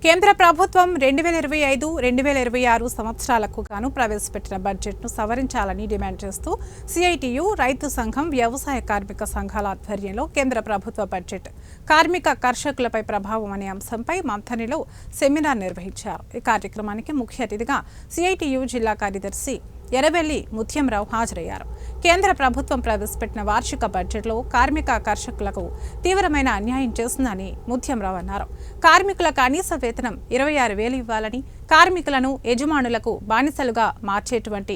కేంద్ర ప్రభుత్వం 2025-2026 సంవత్సరాలకు గాను ప్రవేశపెట్టిన బడ్జెట్ను సవరించాలని డిమాండ్ చేస్తూ సిఐటియు రైతు సంఘం వ్యవసాయ కార్మిక సంఘాల ఆధ్వర్యంలో కేంద్ర ప్రభుత్వ బడ్జెట్ కార్మిక కర్షకులపై ప్రభావం అనే అంశంపై మంథనిలో సెమినార్ నిర్వహించారు। ఈ కార్యక్రమానికి ముఖ్య అతిథిగా సిఐటియు జిల్లా కార్యదర్శి ఎర్రబెల్లి ముత్యంరావు హాజరయ్యారు। కేంద్ర ప్రభుత్వం ప్రవేశపెట్టిన వార్షిక బడ్జెట్లో కార్మిక కర్షకులకు తీవ్రమైన అన్యాయం చేస్తుందని ముత్యంరావు అన్నారు। కార్మికుల కనీస వేతనం 26,000 ఇవ్వాలని, కార్మికులను యజమానులకు బానిసలుగా మార్చేటువంటి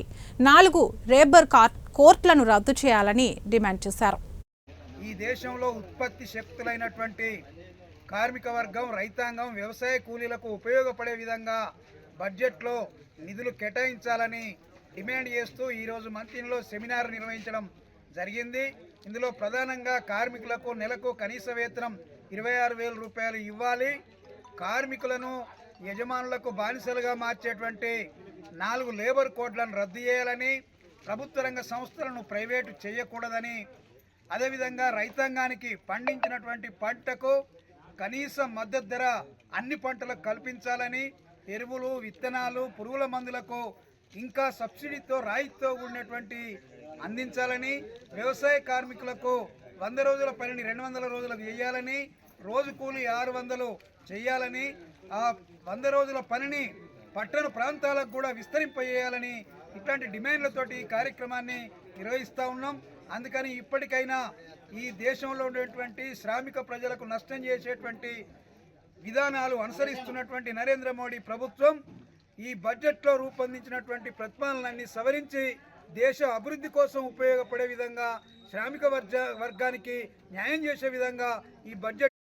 4 లేబర్ కోర్టులను రద్దు చేయాలని డిమాండ్ చేశారు। ఈ దేశంలో ఉత్పత్తి శక్తులైనటువంటి కార్మిక వర్గం, రైతాంగం, వ్యవసాయ కూలీలకు ఉపయోగపడే విధంగా బడ్జెట్లో నిధులు కేటాయించాలని డిమాండ్ చేస్తూ ఈరోజు మంత్రిలో సెమినార్ నిర్వహించడం జరిగింది। ఇందులో ప్రధానంగా కార్మికులకు నెలకు కనీస వేతనం 26,000 రూపాయలు ఇవ్వాలి, కార్మికులను యజమానులకు బానిసలుగా మార్చేటువంటి 4 లేబర్ కోడ్లను రద్దు చేయాలని, ప్రభుత్వ రంగ సంస్థలను ప్రైవేటు చేయకూడదని, అదేవిధంగా రైతాంగానికి పండించినటువంటి పంటకు కనీస మద్దతు ధర అన్ని పంటలకు కల్పించాలని, ఎరువులు, విత్తనాలు, పురుగుల మందులకు ఇంకా సబ్సిడీతో రాయితీతో కూడినటువంటి అందించాలని, వ్యవసాయ కార్మికులకు 100 రోజుల పనిని 200 రోజులకు చేయాలని, రోజు కూలి 600 చేయాలని, ఆ 100 రోజుల పనిని పట్టణ ప్రాంతాలకు కూడా విస్తరింపజేయాలని ఇట్లాంటి డిమాండ్లతోటి ఈ కార్యక్రమాన్ని నిర్వహిస్తూ ఉన్నాం। అందుకని ఇప్పటికైనా ఈ దేశంలో ఉండేటువంటి శ్రామిక ప్రజలకు నష్టం చేసేటువంటి విధానాలు అనుసరిస్తున్నటువంటి నరేంద్ర మోడీ ప్రభుత్వం ఈ బడ్జెట్లో రూపొందించినటువంటి ప్రతిపాదనలన్నీ సవరించి దేశ అభివృద్ధి కోసం ఉపయోగపడే విధంగా, శ్రామిక వర్గానికి న్యాయం చేసే విధంగా ఈ బడ్జెట్